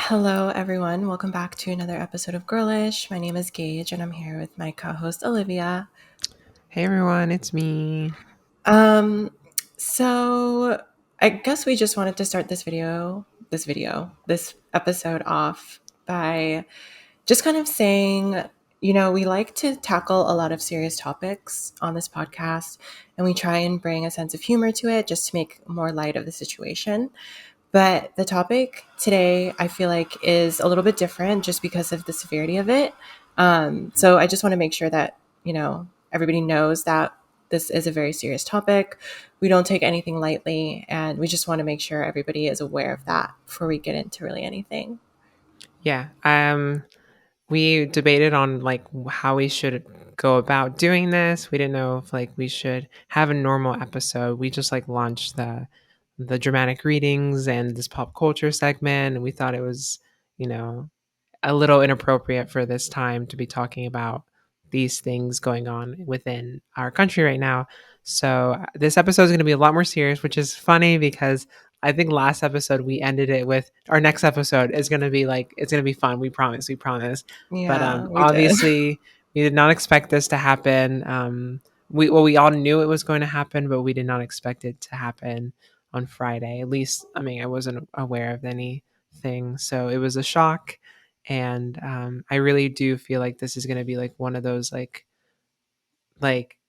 Hello, everyone. Welcome back to another episode of Girlish. My name is Gage, and I'm here with my co-host Olivia. Hey everyone, it's me. Um, so I guess we just wanted to start this episode off by just kind of saying, we like to tackle a lot of serious topics on this podcast, and we try and bring a sense of humor to it just to make more light of the situation. But the topic today, I feel like, is a little bit different just because of the severity of it. So I just want to make sure that, everybody knows that this is a very serious topic. We don't take anything lightly, and we just want to make sure everybody is aware of that before we get into really anything. Yeah, we debated on how we should go about doing this. We didn't know if we should have a normal episode. We just launched the dramatic readings and this pop culture segment, and we thought it was, you know, a little inappropriate for this time to be talking about these things going on within our country right now. So this episode is going to be a lot more serious, which is funny because I think last episode we ended it with our next episode is going to be it's going to be fun. We promise, we promise. But Yeah, we did. obviously we did not expect this to happen. We all knew it was going to happen, but we did not expect it to happen on Friday. At least, I mean, I wasn't aware of anything, so it was a shock. And I really do feel like this is going to be one of those like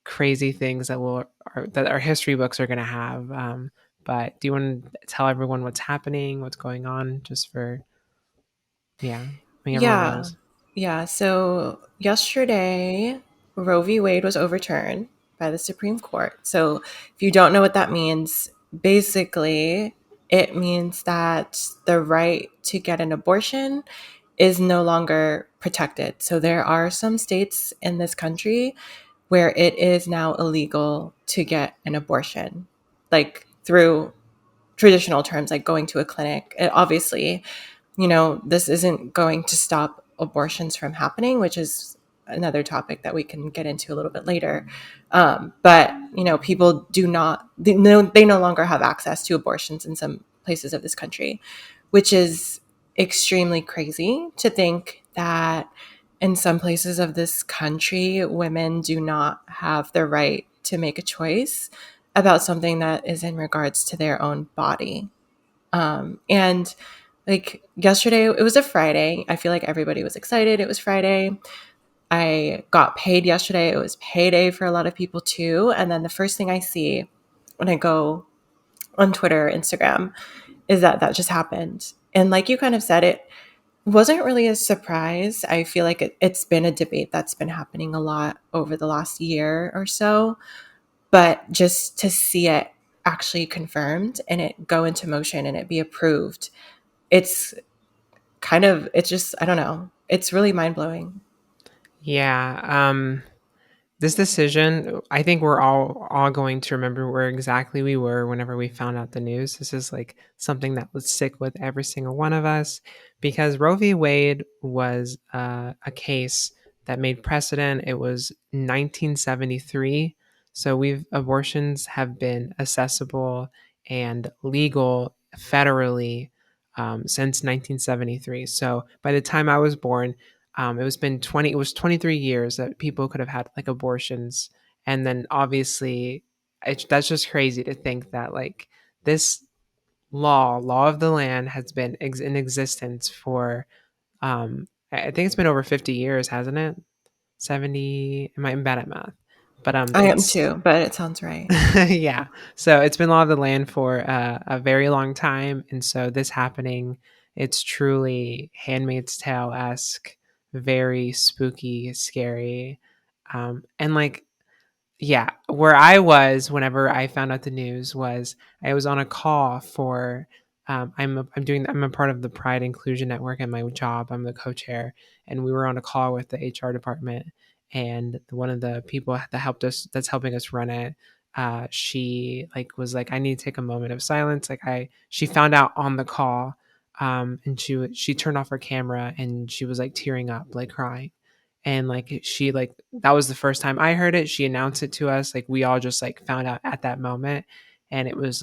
crazy things that our history books are going to have. But do you want to tell everyone what's happening, what's going on, just for I mean everyone Yeah. knows. Yeah. So yesterday, Roe v. Wade was overturned by the Supreme Court. So if you don't know what that means, basically, it means that the right to get an abortion is no longer protected. So there are some states in this country where it is now illegal to get an abortion, like through traditional terms, like going to a clinic. Obviously, this isn't going to stop abortions from happening, which is another topic that we can get into a little bit later. But people do not, they no longer have access to abortions in some places of this country, which is extremely crazy to think that in some places of this country, women do not have the right to make a choice about something that is in regards to their own body. And like yesterday, it was a Friday. I feel like everybody was excited. It was Friday. I got paid yesterday. It was payday for a lot of people too. And then the first thing I see when I go on Twitter, Instagram, is that that just happened. And like you kind of said, it wasn't really a surprise. I feel like it's been a debate that's been happening a lot over the last year or so. But just to see it actually confirmed and it go into motion and it be approved, it's it's just, I don't know. It's really mind blowing. Yeah. This decision, I think we're all going to remember where exactly we were whenever we found out the news. This is something that would stick with every single one of us because Roe v. Wade was a case that made precedent. It was 1973, so we've abortions have been accessible and legal federally since 1973. So by the time I was born, it was 23 years that people could have had abortions. And then obviously that's just crazy to think that this law of the land has been in existence for I think it's been over 50 years, hasn't it? 70. I'm bad at math, but I am it's too, but it sounds right. yeah. So it's been law of the land for a very long time, and so this happening, it's truly Handmaid's Tale esque, very spooky, scary, and yeah. Where I was whenever I found out the news was I was on a call for. I'm a part of the Pride Inclusion Network at my job. I'm the co-chair, and we were on a call with the HR department, and one of the people that helped us that's helping us run it, she was like, I need to take a moment of silence. She found out on the call, and she turned off her camera and she was tearing up, crying. And she that was the first time I heard it. She announced it to us. We all just found out at that moment, and it was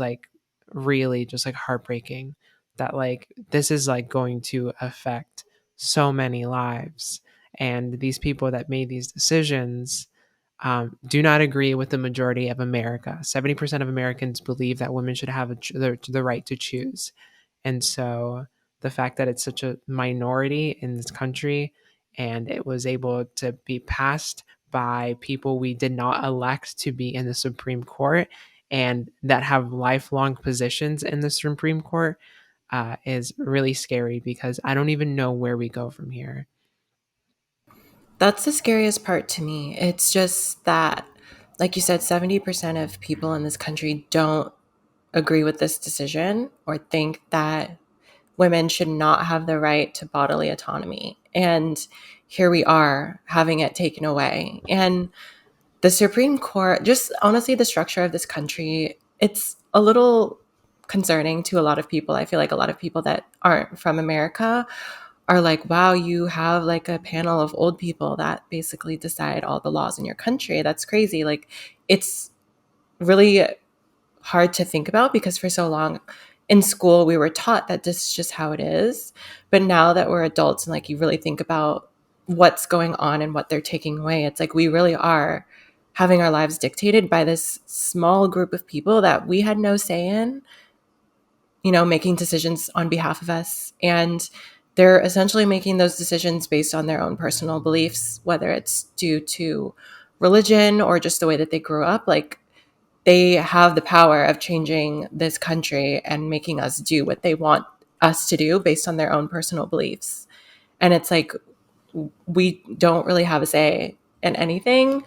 really just heartbreaking that like this is like going to affect so many lives, and these people that made these decisions do not agree with the majority of America. 70% of Americans believe that women should have the right to choose. And so the fact that it's such a minority in this country and it was able to be passed by people we did not elect to be in the Supreme Court and that have lifelong positions in the Supreme Court is really scary because I don't even know where we go from here. That's the scariest part to me. It's just that, like you said, 70% of people in this country don't agree with this decision or think that women should not have the right to bodily autonomy. And here we are having it taken away. And the Supreme Court, just honestly, the structure of this country, it's a little concerning to a lot of people. I feel like a lot of people that aren't from America are like, wow, you have like a panel of old people that basically decide all the laws in your country. That's crazy. Like, it's really hard to think about because for so long in school we were taught that this is just how it is. But now that we're adults and like you really think about what's going on and what they're taking away, it's like we really are having our lives dictated by this small group of people that we had no say in, making decisions on behalf of us. And they're essentially making those decisions based on their own personal beliefs, whether it's due to religion or just the way that they grew up. Like, they have the power of changing this country and making us do what they want us to do based on their own personal beliefs. And it's like we don't really have a say in anything.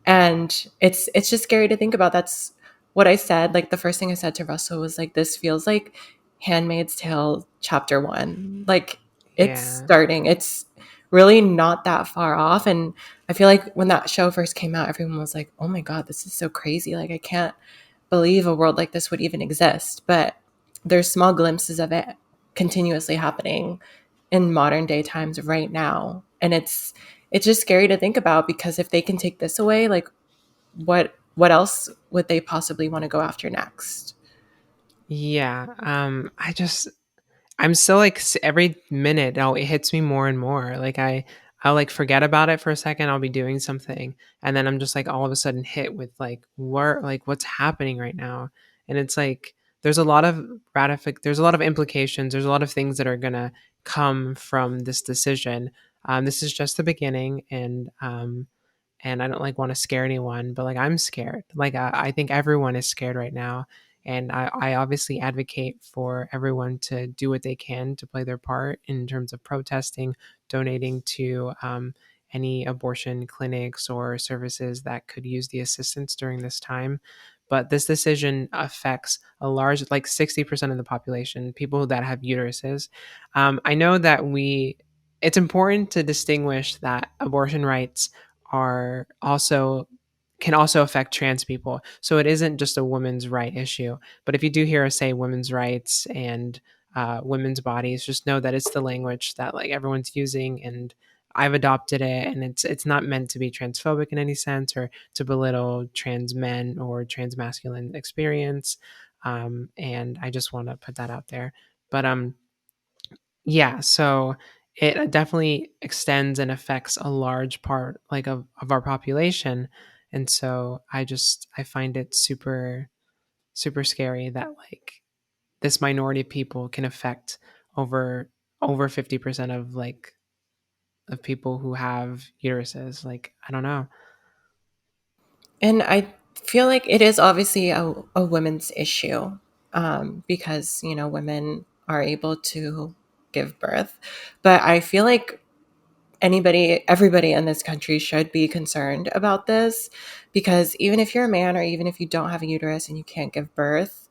And it's just scary to think about. That's what I said. Like, the first thing I said to Russell was like, this feels like Handmaid's Tale chapter 1. Like, it's Yeah. starting. It's really not that far off. And I feel like when that show first came out, everyone was like, oh my God, this is so crazy. Like, I can't believe a world like this would even exist. But there's small glimpses of it continuously happening in modern day times right now. And it's just scary to think about because if they can take this away, like what else would they possibly want to go after next? Yeah. I'm still like every minute, it hits me more and more. Like I'll like forget about it for a second. I'll be doing something, and then I'm just like all of a sudden hit with like what's happening right now, and it's like there's a lot of there's a lot of implications. There's a lot of things that are gonna come from this decision. This is just the beginning, and I don't like want to scare anyone, but like I'm scared. Like I think everyone is scared right now. And I obviously advocate for everyone to do what they can to play their part in terms of protesting, donating to any abortion clinics or services that could use the assistance during this time. But this decision affects a large, like 60% of the population, people that have uteruses. I know that it's important to distinguish that abortion rights are also can also affect trans people. So it isn't just a women's right issue. But if you do hear us say women's rights and women's bodies, just know that it's the language that like everyone's using, and I've adopted it, and it's not meant to be transphobic in any sense or to belittle trans men or trans masculine experience. And I just want to put that out there. But yeah, so it definitely extends and affects a large part like of our population. And so I find it super scary that like this minority of people can affect over over 50% of like of people who have uteruses. Like I don't know. And I feel like it is obviously a women's issue, because women are able to give birth. But I feel like everybody in this country should be concerned about this, because even if you're a man or even if you don't have a uterus and you can't give birth,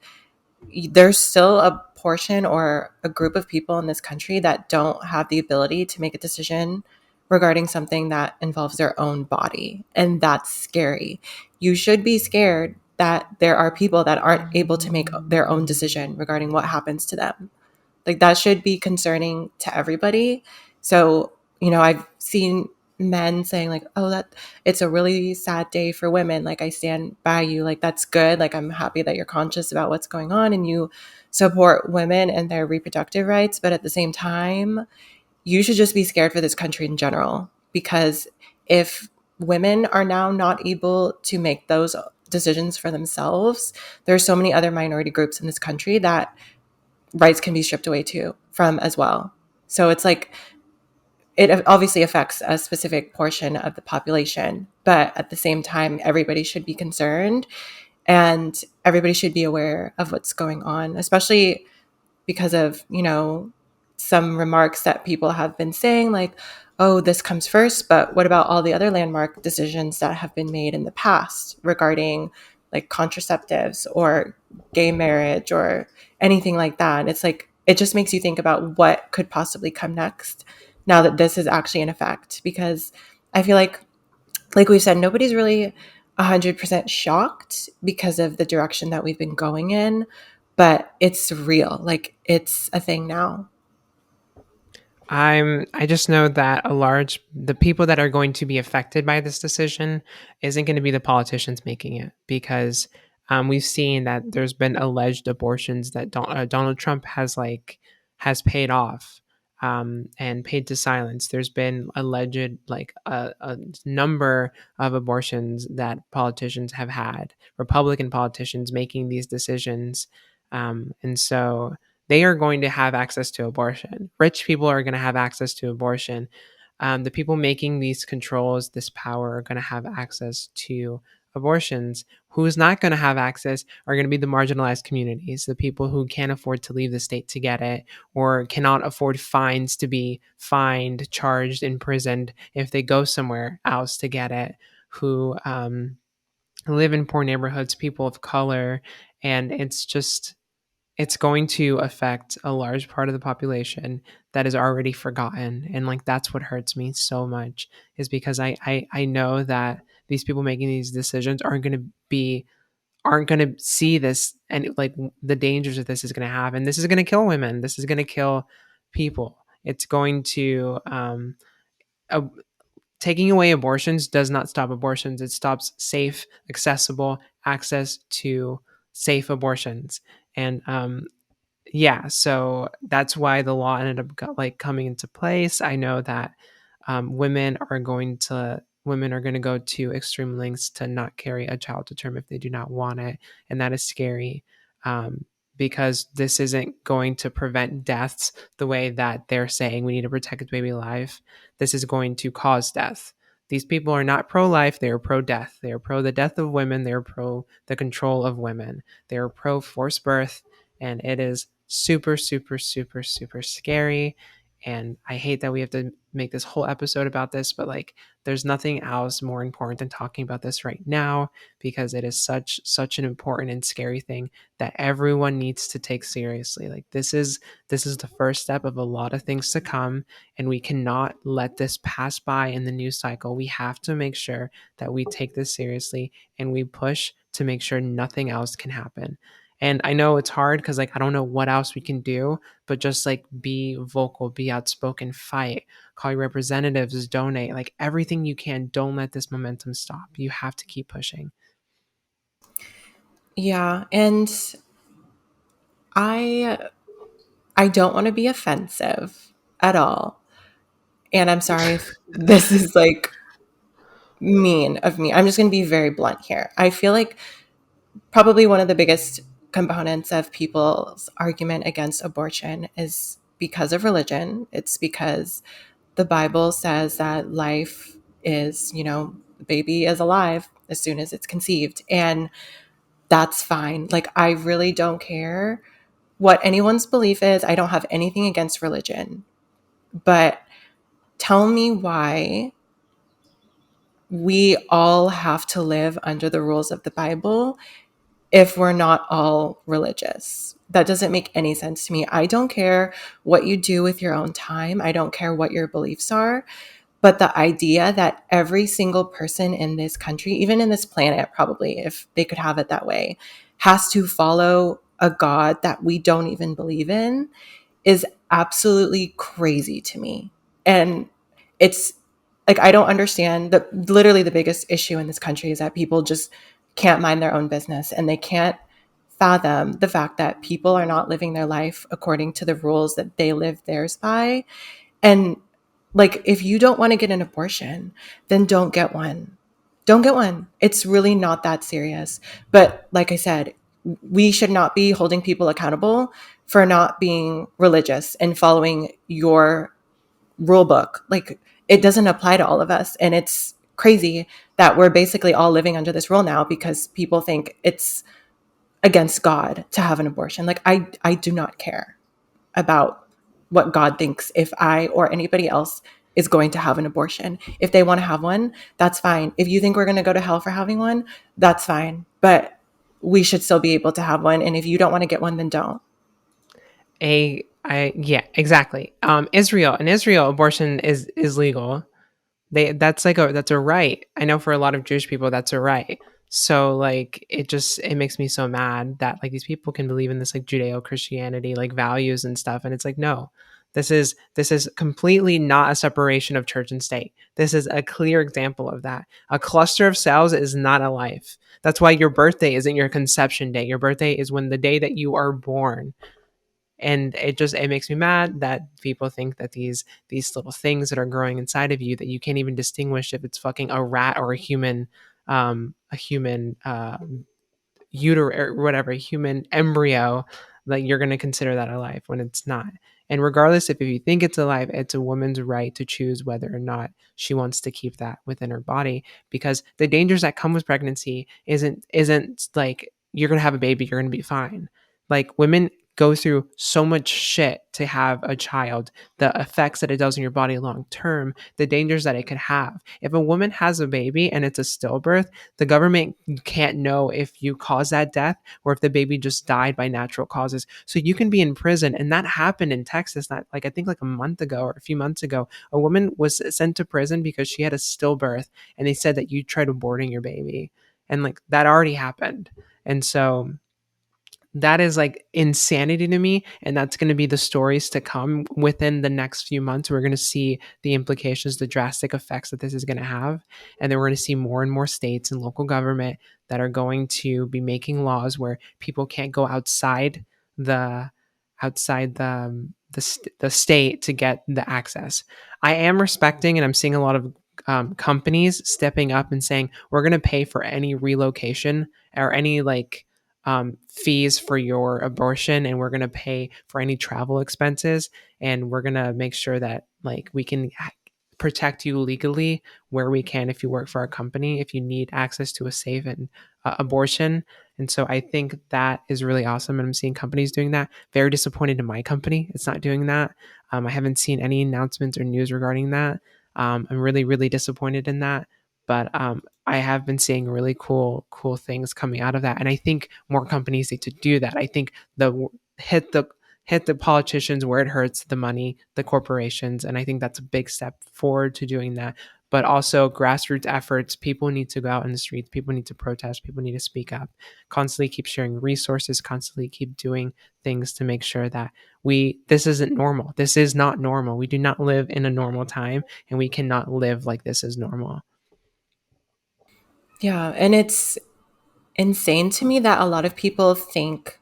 there's still a portion or a group of people in this country that don't have the ability to make a decision regarding something that involves their own body. And that's scary. You should be scared that there are people that aren't able to make their own decision regarding what happens to them. Like, that should be concerning to everybody. So, I've seen men saying like, oh, that it's a really sad day for women. Like, I stand by you. Like, that's good. Like, I'm happy that you're conscious about what's going on and you support women and their reproductive rights. But at the same time, you should just be scared for this country in general, because if women are now not able to make those decisions for themselves, there are so many other minority groups in this country that rights can be stripped away too from as well. So it's like, it obviously affects a specific portion of the population, but at the same time, everybody should be concerned and everybody should be aware of what's going on, especially because of, some remarks that people have been saying, like, oh, this comes first, but what about all the other landmark decisions that have been made in the past regarding like contraceptives or gay marriage or anything like that? And it's like, it just makes you think about what could possibly come next now that this is actually in effect, because I feel like we said, nobody's really 100% shocked because of the direction that we've been going in, but it's real. Like, it's a thing now. I just know that the people that are going to be affected by this decision isn't going to be the politicians making it, because we've seen that there's been alleged abortions that Donald Trump has paid off, and paid to silence. There's been alleged like a number of abortions that politicians have had, Republican politicians making these decisions, and so they are going to have access to abortion. Rich people are going to have access to abortion. The people making these controls, this power, are going to have access to abortions. Who's not going to have access are going to be the marginalized communities, the people who can't afford to leave the state to get it, or cannot afford fines to be fined, charged, imprisoned if they go somewhere else to get it, who live in poor neighborhoods, people of color. And it's going to affect a large part of the population that is already forgotten. And like, that's what hurts me so much, is because I know that these people making these decisions aren't going to see this, and like the dangers that this is going to have. And this is going to kill women. This is going to kill people. It's going to uh, taking away abortions does not stop abortions. It stops safe, accessible access to safe abortions. And yeah, so that's why the law ended up coming into place. I know that women are going to go to extreme lengths to not carry a child to term if they do not want it, and that is scary, because this isn't going to prevent deaths the way that they're saying we need to protect the baby life. This is going to cause death. These people are not pro-life; they are pro-death. They are pro the death of women. They are pro the control of women. They are pro forced birth, and it is super, super, super, super scary. And I hate that we have to make this whole episode about this, but like, there's nothing else more important than talking about this right now, because it is such an important and scary thing that everyone needs to take seriously. Like, this is the first step of a lot of things to come, and we cannot let this pass by in the news cycle. We have to make sure that we take this seriously and we push to make sure nothing else can happen. And I know it's hard because like I don't know what else we can do, but just like be vocal, be outspoken, fight, call your representatives, donate, like everything you can. Don't let this momentum stop. You have to keep pushing. Yeah, and I I don't want to be offensive at all. And I'm sorry if this is like mean of me. I'm just going to be very blunt here. I feel like probably one of the biggest components of people's argument against abortion is because of religion. It's because the Bible says that life is, the baby is alive as soon as it's conceived. And that's fine. Like, I really don't care what anyone's belief is. I don't have anything against religion. But tell me why we all have to live under the rules of the Bible if we're not all religious. That doesn't make any sense to me. I don't care what you do with your own time. I don't care what your beliefs are. But the idea that every single person in this country, even in this planet, probably, if they could have it that way, has to follow a God that we don't even believe in is absolutely crazy to me. And it's Like, I don't understand the literally the biggest issue in this country is that people just can't mind their own business, and they can't fathom the fact that people are not living their life according to the rules that they live theirs by. And like, if you don't want to get an abortion, then don't get one. Don't get one. It's really not that serious. But like I said, we should not be holding people accountable for not being religious and following your rule book. Like, it doesn't apply to all of us. And it's crazy that we're basically all living under this rule now because people think it's against God to have an abortion. Like, I do not care about what God thinks if I or anybody else is going to have an abortion. If they want to have one, that's fine. If you think we're going to go to hell for having one, that's fine. But we should still be able to have one. And if you don't want to get one, then don't. Yeah, exactly. Israel, in Israel, abortion is legal. That's a right. I know for a lot of Jewish people that's a right. So like it makes me so mad that like these people can believe in this like Judeo-Christianity like values and stuff, and it's like, no. This is completely not a separation of church and state. This is a clear example of that. A cluster of cells is not a life. That's why your birthday isn't your conception day. Your birthday is when the day that you are born. And it makes me mad that people think that these little things that are growing inside of you that you can't even distinguish if it's fucking a rat or a human uterus or whatever, human embryo, like you're going to consider that a life when it's not. And regardless if you think it's a life, it's a woman's right to choose whether or not she wants to keep that within her body, because the dangers that come with pregnancy isn't like you're going to have a baby, you're going to be fine. Like, women go through so much shit to have a child, the effects that it does in your body long term, the dangers that it could have. If a woman has a baby and it's a stillbirth, the government can't know if you caused that death or if the baby just died by natural causes. So you can be in prison. And that happened in Texas, not like I think like a month ago or a few months ago. A woman was sent to prison because she had a stillbirth, and they said that you tried aborting your baby. And like that already happened. And so that is like insanity to me, and that's going to be the stories to come within the next few months. We're going to see the implications, the drastic effects that this is going to have, and then we're going to see more and more states and local government that are going to be making laws where people can't go the outside the state to get the access. I am respecting, and I'm seeing a lot of companies stepping up and saying we're going to pay for any relocation or any like fees for your abortion, and we're going to pay for any travel expenses, and we're going to make sure that like we can protect you legally where we can if you work for our company, if you need access to a safe and abortion. And so I think that is really awesome, and I'm seeing companies doing that. Very disappointed in my company, it's not doing that. I haven't seen any announcements or news regarding that. I'm really really disappointed in that, but I have been seeing really cool things coming out of that, and I think more companies need to do that. I think hit the hit the politicians where it hurts, the money, the corporations, and I think that's a big step forward to doing that. But also grassroots efforts. People need to go out in the streets. People need to protest. People need to speak up. Constantly keep sharing resources. Constantly keep doing things to make sure that this isn't normal. This is not normal. We do not live in a normal time, and we cannot live like this is normal. Yeah. And it's insane to me that a lot of people think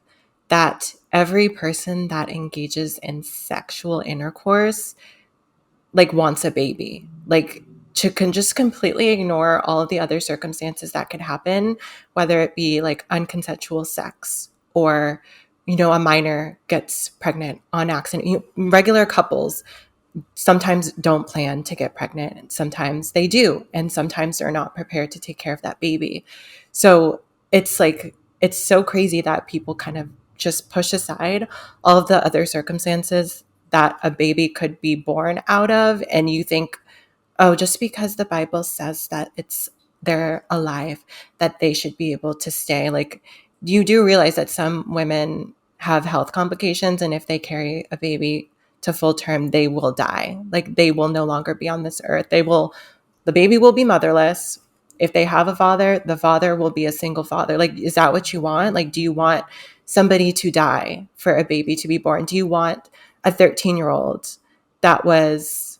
that every person that engages in sexual intercourse like wants a baby. Like, to can just completely ignore all of the other circumstances that could happen, whether it be like unconsensual sex or, a minor gets pregnant on accident. Regular couples sometimes don't plan to get pregnant. Sometimes they do. And sometimes they're not prepared to take care of that baby. So it's like, it's so crazy that people kind of just push aside all of the other circumstances that a baby could be born out of. And you think, oh, just because the Bible says that they're alive, that they should be able to stay. Like, you do realize that some women have health complications, and if they carry a baby to full term, they will die. Like, they will no longer be on this earth. The baby will be motherless. If they have a father, the father will be a single father. Like, is that what you want? Like, do you want somebody to die for a baby to be born? Do you want a 13-year-old that was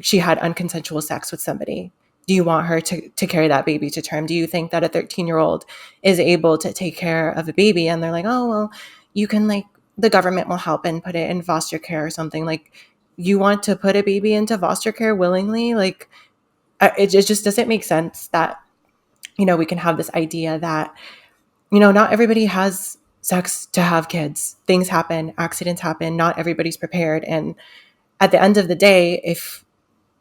she had unconsensual sex with somebody. Do you want her to carry that baby to term? Do you think that a 13-year-old is able to take care of a baby? And they're like, oh, well, you can, like, the government will help and put it in foster care or something. Like, you want to put a baby into foster care willingly? Like, it just doesn't make sense that, we can have this idea that, not everybody has sex to have kids. Things happen, accidents happen, not everybody's prepared. And at the end of the day, if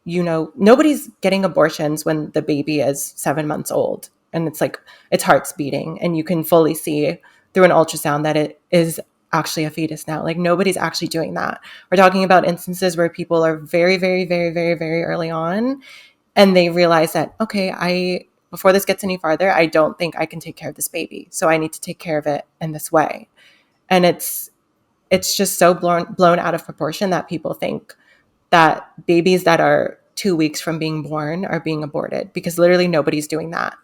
nobody's getting abortions when the baby is 7 months old and it's like its heart's beating and you can fully see through an ultrasound that it is actually a fetus now. Like, nobody's actually doing that. We're talking about instances where people are very, very, very, very, very early on, and they realize that, okay, before this gets any farther, I don't think I can take care of this baby, so I need to take care of it in this way. And it's just so blown out of proportion that people think that babies that are 2 weeks from being born are being aborted, because literally nobody's doing that.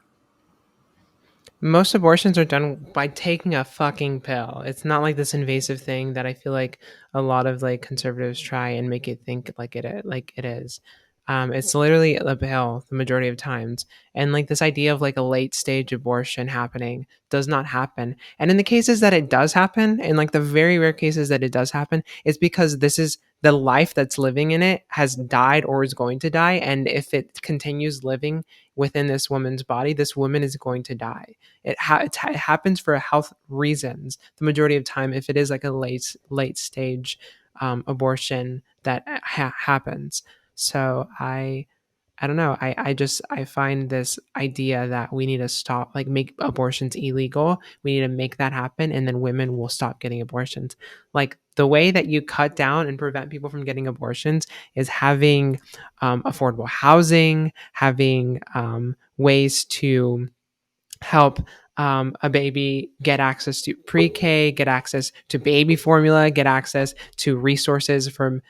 Most abortions are done by taking a fucking pill. It's not like this invasive thing that I feel like a lot of like conservatives try and make it think like it is. It's literally a pill the majority of times, and like this idea of like a late stage abortion happening does not happen. And in the cases that it does happen, in like the very rare cases that it does happen, it's because this is the life that's living in it has died or is going to die, and if it continues living within this woman's body, this woman is going to die. It happens for health reasons the majority of time if it is like a late stage abortion that happens. So I don't know. I find this idea that we need to stop, like, make abortions illegal. We need to make that happen, and then women will stop getting abortions. Like, the way that you cut down and prevent people from getting abortions is having affordable housing, having ways to help a baby get access to pre-K, get access to baby formula, get access to resources from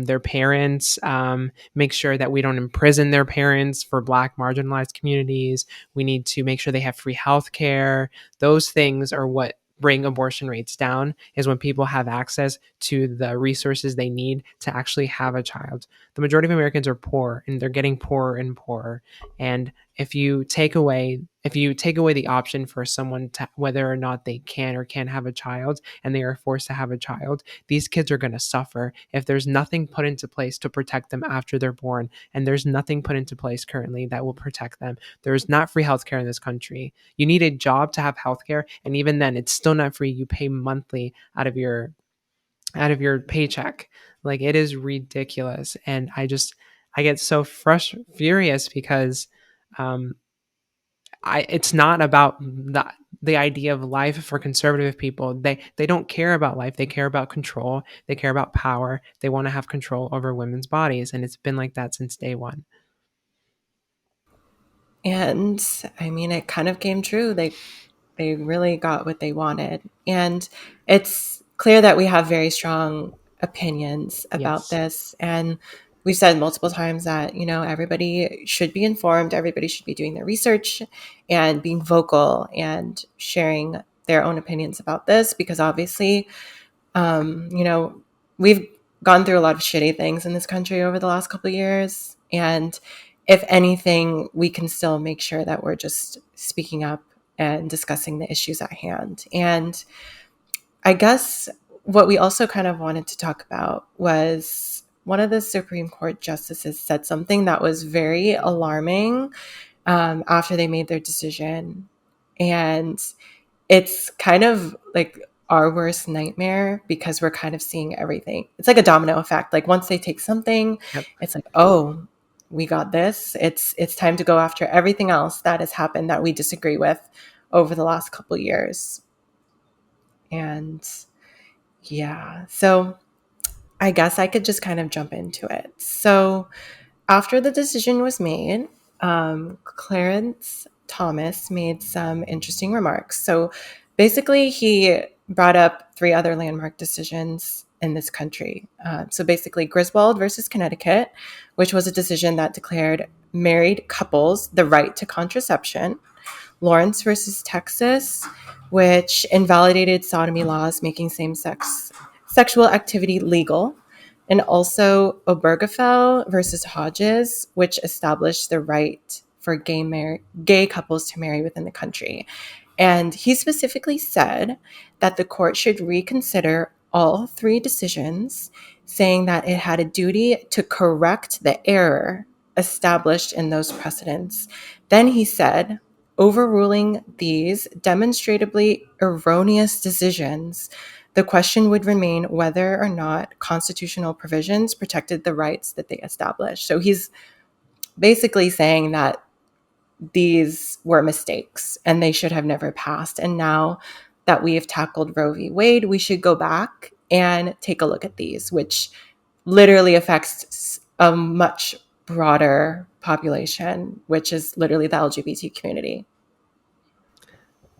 their parents, make sure that we don't imprison their parents for Black marginalized communities. We need to make sure they have free health care. Those things are what bring abortion rates down, is when people have access to the resources they need to actually have a child. The majority of Americans are poor, and they're getting poorer and poorer. And if you take away the option for someone to whether or not they can or can't have a child, and they are forced to have a child, these kids are going to suffer if there's nothing put into place to protect them after they're born. And there's nothing put into place currently that will protect them. There's not free healthcare in this country. You need a job to have healthcare, and even then it's still not free. You pay monthly out of your paycheck. Like, it is ridiculous. And I get so furious because um it's not about the idea of life for conservative people. They don't care about life. They care about control. They care about power. They want to have control over women's bodies, and it's been like that since day one. And I mean, it kind of came true. They really got what they wanted. And it's clear that we have very strong opinions about Yes. this. And we've said multiple times that, everybody should be informed, everybody should be doing their research and being vocal and sharing their own opinions about this, because obviously, we've gone through a lot of shitty things in this country over the last couple of years. And if anything, we can still make sure that we're just speaking up and discussing the issues at hand. And I guess what we also kind of wanted to talk about was one of the Supreme Court justices said something that was very alarming after they made their decision. And it's kind of like our worst nightmare, because we're kind of seeing everything. It's like a domino effect. Like, once they take something, Yep. it's like, oh, we got this. It's time to go after everything else that has happened that we disagree with over the last couple of years. And yeah, so I guess I could just kind of jump into it. So after the decision was made, Clarence Thomas made some interesting remarks. So basically, he brought up three other landmark decisions in this country. So basically, Griswold versus Connecticut, which was a decision that declared married couples the right to contraception. Lawrence versus Texas, which invalidated sodomy laws, making same sex sexual activity legal. and also Obergefell versus Hodges, which established the right for gay couples to marry within the country. And he specifically said that the court should reconsider all three decisions, saying that it had a duty to correct the error established in those precedents. Then he said, overruling these demonstrably erroneous decisions, the question would remain whether or not constitutional provisions protected the rights that they established. So he's basically saying that these were mistakes and they should have never passed. And now that we have tackled Roe v. Wade, we should go back and take a look at these, which literally affects a much broader population, which is literally the LGBT community.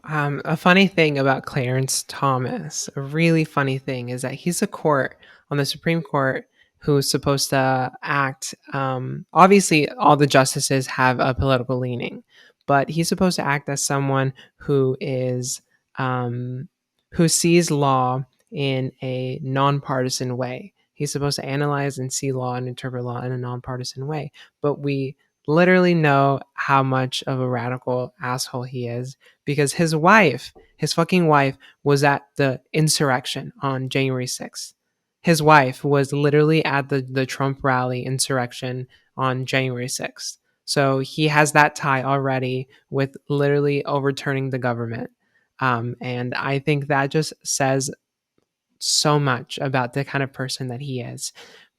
A funny thing about Clarence Thomas, a really funny thing, is that he's a court on the Supreme Court who's supposed to act. Obviously, all the justices have a political leaning, but he's supposed to act as someone who is who sees law in a nonpartisan way. He's supposed to analyze and see law and interpret law in a nonpartisan way. But we literally know how much of a radical asshole he is because his wife, his fucking wife, was at the insurrection on January 6th. His wife was literally at the Trump rally insurrection on January 6th. So he has that tie already with literally overturning the government. And I think that just says so much about the kind of person that he is.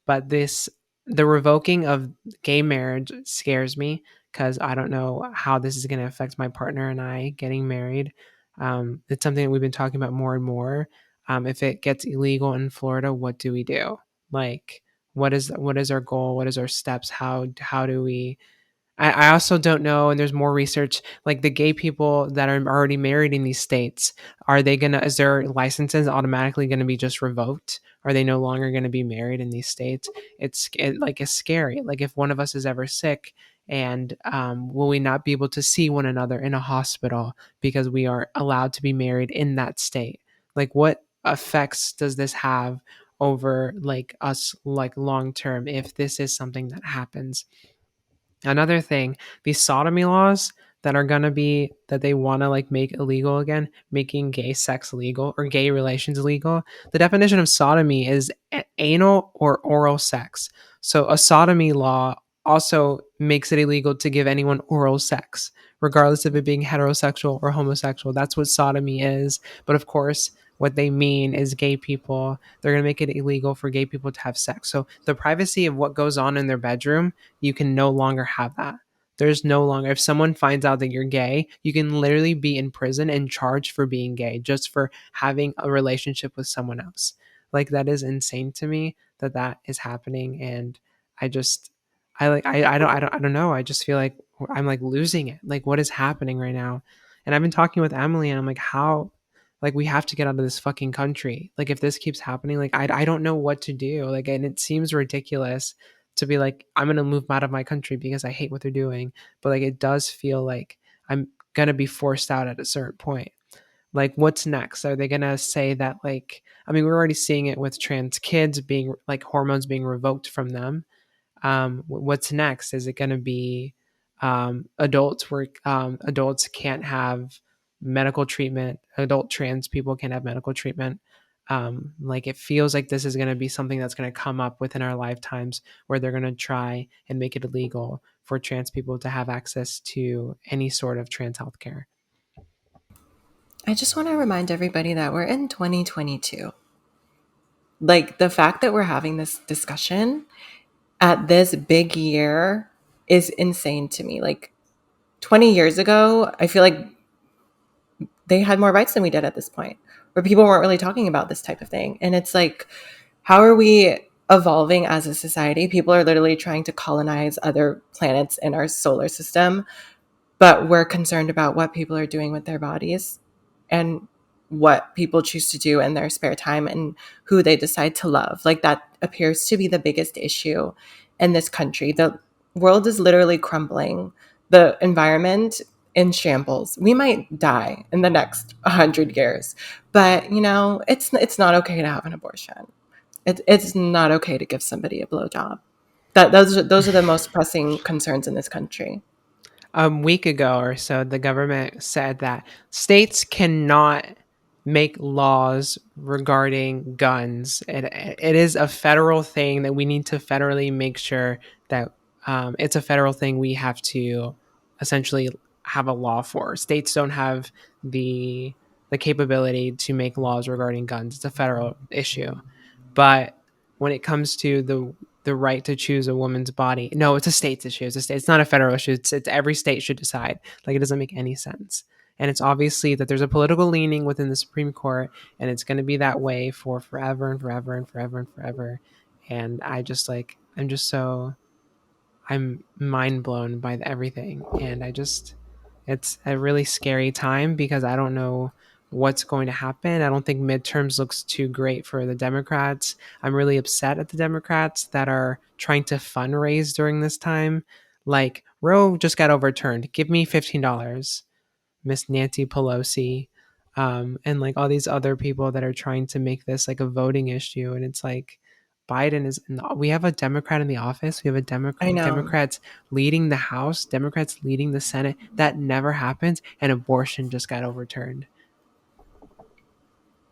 But the revoking of gay marriage scares me because I don't know how this is going to affect my partner and I getting married. It's something that we've been talking about more and more. If it gets illegal in Florida, what do we do? Like, what is our goal? What is our steps? How do we I also don't know, and there's more research, like the gay people that are already married in these states, is their licenses automatically going to be just revoked? Are they no longer going to be married in these states? It's scary. Like if one of us is ever sick, and will we not be able to see one another in a hospital because we are allowed to be married in that state? Like what effects does this have over like us like long term if this is something that happens? Another thing, these sodomy laws that are going to be that they want to like make illegal again, making gay sex legal or gay relations legal. The definition of sodomy is anal or oral sex. So a sodomy law also makes it illegal to give anyone oral sex, regardless of it being heterosexual or homosexual. That's what sodomy is. But of course, what they mean is gay people. They're going to make it illegal for gay people to have sex. So the privacy of what goes on in their bedroom, you can no longer have that. There's no longer, if someone finds out that you're gay, you can literally be in prison and charged for being gay just for having a relationship with someone else. Like that is insane to me that that is happening. And I just, I don't know. I just feel like I'm like losing it. Like what is happening right now? And I've been talking with Emily and I'm like, how, like we have to get out of this fucking country. Like if this keeps happening, like I don't know what to do. Like, and it seems ridiculous to be like, I'm going to move out of my country because I hate what they're doing. But like, it does feel like I'm going to be forced out at a certain point. Like, what's next? Are they going to say that, like, I mean, we're already seeing it with trans kids being like hormones being revoked from them. What's next? Is it going to be adults where adults can't have medical treatment? Adult trans people can't have medical treatment. Like it feels like this is going to be something that's going to come up within our lifetimes where they're going to try and make it illegal for trans people to have access to any sort of trans healthcare. I just want to remind everybody that we're in 2022. Like the fact that we're having this discussion at this big year is insane to me. Like 20 years ago, I feel like they had more rights than we did at this point, where people weren't really talking about this type of thing. And it's like, how are we evolving as a society? People are literally trying to colonize other planets in our solar system, but we're concerned about what people are doing with their bodies and what people choose to do in their spare time and who they decide to love. Like that appears to be the biggest issue in this country. The world is literally crumbling. The environment in shambles. We might die in the next 100 years, but it's not okay to have an abortion. it's not okay to give somebody a blowjob. Those are the most pressing concerns in this country. A week ago or so, the government said that states cannot make laws regarding guns. It is a federal thing that we need to federally make sure that it's a federal thing we have to essentially have a law for. States don't have the the capability to make laws regarding guns. It's a federal issue. But when it comes to the right to choose a woman's body, no, it's a state's issue. It's a state. It's not a federal issue. It's every state should decide. Like it doesn't make any sense. And it's obviously that there's a political leaning within the Supreme Court, and it's going to be that way for forever and forever and forever and forever. And I'm just so I'm mind blown by everything, and it's a really scary time because I don't know what's going to happen. I don't think midterms looks too great for the Democrats. I'm really upset at the Democrats that are trying to fundraise during this time. Like Roe just got overturned. Give me $15. Miss Nancy Pelosi, and like all these other people that are trying to make this like a voting issue. And it's like Biden is, we have a Democrat in the office. We have a I know. Democrats leading the House, Democrats leading the Senate. That never happens. And abortion just got overturned.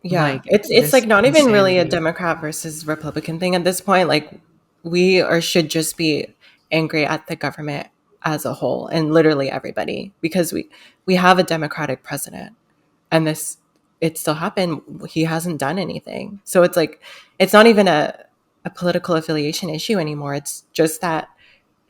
Yeah, Like it's this like not even really a insanity. Democrat versus Republican thing at this point. Like we or should just be angry at the government as a whole and literally everybody because we have a Democratic president and this it still happened. He hasn't done anything. So it's like it's not even a political affiliation issue anymore. It's just that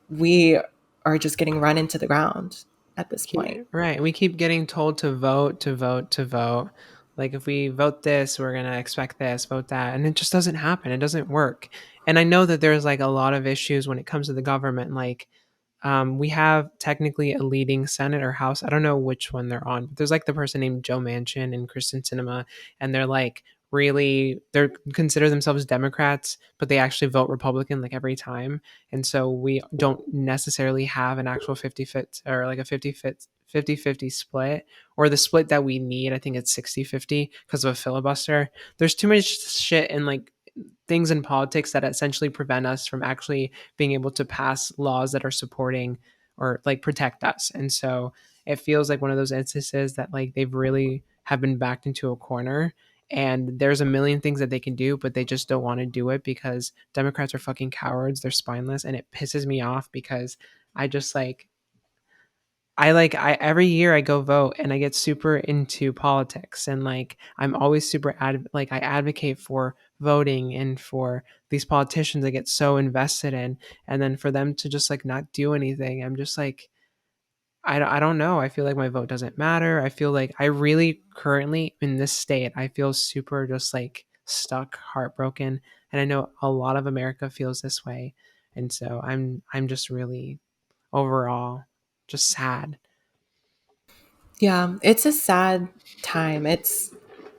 we are just getting run into the ground at this point. Right. We keep getting told to vote, to vote, to vote. Like if we vote this, we're going to expect this, vote that. And it just doesn't happen. It doesn't work. And I know that there's like a lot of issues when it comes to the government. Like we have technically a leading Senate or House. I don't know which one they're on, but there's like the person named Joe Manchin and Kristen Sinema, and they're like they're consider themselves Democrats, but they actually vote Republican like every time. And so we don't necessarily have an actual 50 fit or like a 50-50 split or the split that we need. I think it's 60-50 because of a filibuster. There's too much shit in like things in politics that essentially prevent us from actually being able to pass laws that are supporting or like protect us. And so it feels like one of those instances that like they've really have been backed into a corner, and there's a million things that they can do, but they just don't want to do it because Democrats are fucking cowards. They're spineless, and it pisses me off because I just I every year I go vote and I get super into politics, and like I'm always super like I advocate for voting and for these politicians I get so invested in, and then for them to just like not do anything, I'm just like I don't know. I feel like my vote doesn't matter. I feel like I really currently in this state, I feel super just like stuck, heartbroken, and I know a lot of America feels this way. And so I'm just really overall just sad. Yeah, it's a sad time.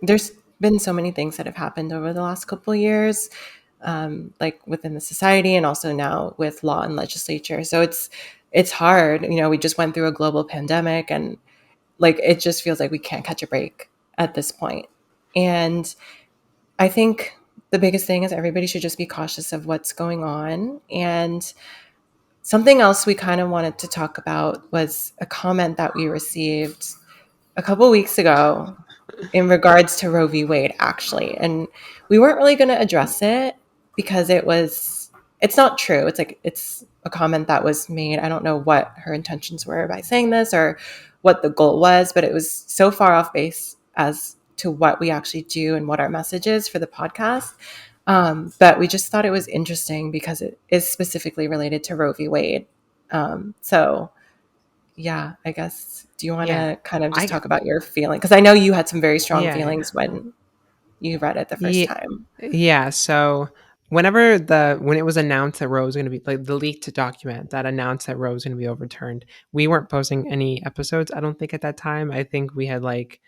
There's been so many things that have happened over the last couple of years, like within the society and also now with law and legislature. So it's hard. You know, we just went through a global pandemic, and like it just feels like we can't catch a break at this point. And I think the biggest thing is everybody should just be cautious of what's going on. And something else we kind of wanted to talk about was a comment that we received a couple weeks ago in regards to Roe v. Wade, actually. And we weren't really going to address it because it's not true. It's like, it's a comment that was made. I don't know what her intentions were by saying this or what the goal was, but it was so far off base as to what we actually do and what our message is for the podcast. But we just thought it was interesting because it is specifically related to Roe v. Wade. So, yeah, I guess. Do you want Yeah. to kind of just I talk about your feeling? Because I know you had some very strong yeah. feelings when you read it the first Yeah. time. Yeah, so when it was announced that Roe was going to be like the leaked document that announced that Roe was going to be overturned, we weren't posting any episodes. I don't think at that time. I think we had like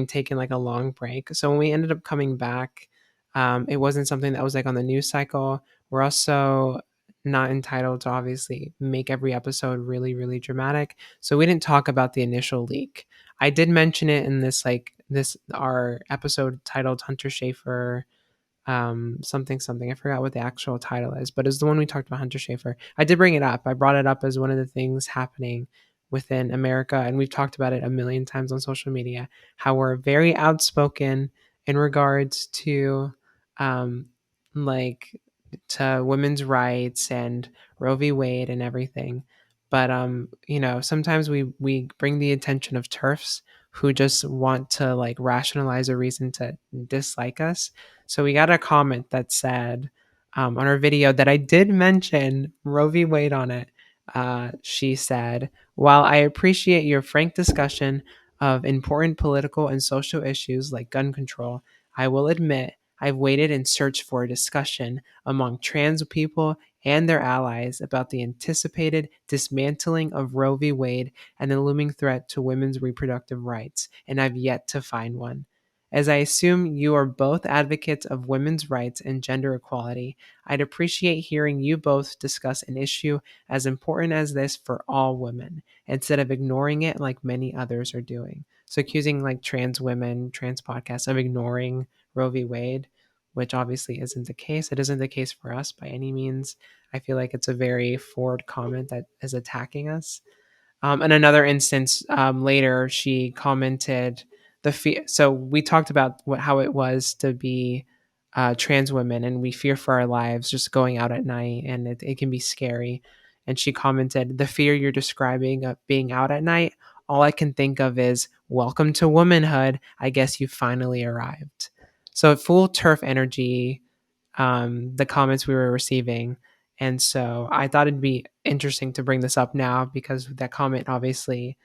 taken like a long break. So when we ended up coming back, it wasn't something that was like on the news cycle. We're also not entitled to obviously make every episode really really dramatic. So we didn't talk about the initial leak. I did mention it in this our episode titled Hunter Schafer something something. I forgot what the actual title is, but it's the one we talked about, Hunter Schafer. I did bring it up. I brought it up as one of the things happening within America, and we've talked about it a million times on social media. How we're very outspoken in regards to, um, like to women's rights and Roe v. Wade and everything. But sometimes we bring the attention of turfs who just want to like rationalize a reason to dislike us. So we got a comment that said on our video that I did mention Roe v. Wade on it. She said, "While I appreciate your frank discussion of important political and social issues like gun control, I will admit I've waited and searched for a discussion among trans people and their allies about the anticipated dismantling of Roe v. Wade and the looming threat to women's reproductive rights, and I've yet to find one. As I assume you are both advocates of women's rights and gender equality, I'd appreciate hearing you both discuss an issue as important as this for all women, instead of ignoring it like many others are doing." So accusing like trans women, trans podcasts of ignoring Roe v. Wade, which obviously isn't the case. It isn't the case for us by any means. I feel like it's a very forward comment that is attacking us. In another instance, later, she commented so we talked about how it was to be trans women, and we fear for our lives just going out at night, and it can be scary. And she commented, "The fear you're describing of being out at night, all I can think of is welcome to womanhood. I guess you finally arrived." So full turf energy, the comments we were receiving. And so I thought it'd be interesting to bring this up now because that comment obviously,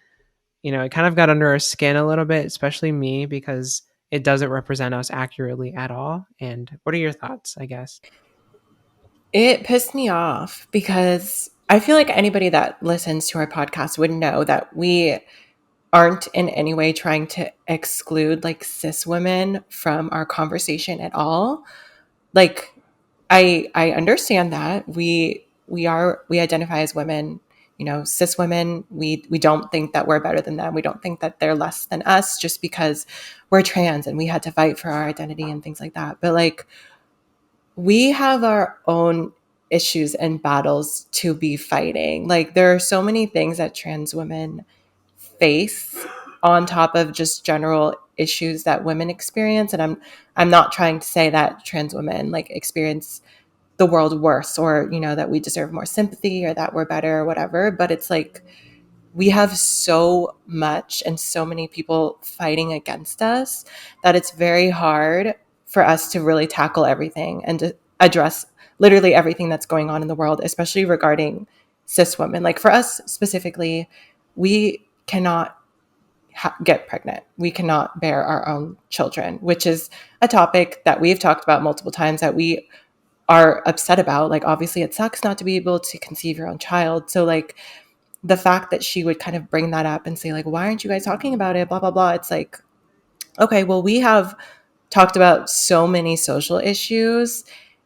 it kind of got under our skin a little bit, especially me, because it doesn't represent us accurately at all. And what are your thoughts, I guess? It pissed me off because I feel like anybody that listens to our podcast would know that we aren't in any way trying to exclude like cis women from our conversation at all. Like I understand that we identify as women, cis women. We don't think that we're better than them. We don't think that they're less than us just because we're trans and we had to fight for our identity and things like that. But like we have our own issues and battles to be fighting. Like there are so many things that trans women face on top of just general issues that women experience, and I'm not trying to say that trans women like experience the world worse, or that we deserve more sympathy or that we're better or whatever, but it's like we have so much and so many people fighting against us that it's very hard for us to really tackle everything and to address literally everything that's going on in the world, especially regarding cis women. Like for us specifically, we cannot get pregnant. We cannot bear our own children, which is a topic that we've talked about multiple times that we are upset about. Like obviously it sucks not to be able to conceive your own child. So like the fact that she would kind of bring that up and say like, why aren't you guys talking about it, blah blah blah, it's like, okay, well, we have talked about so many social issues,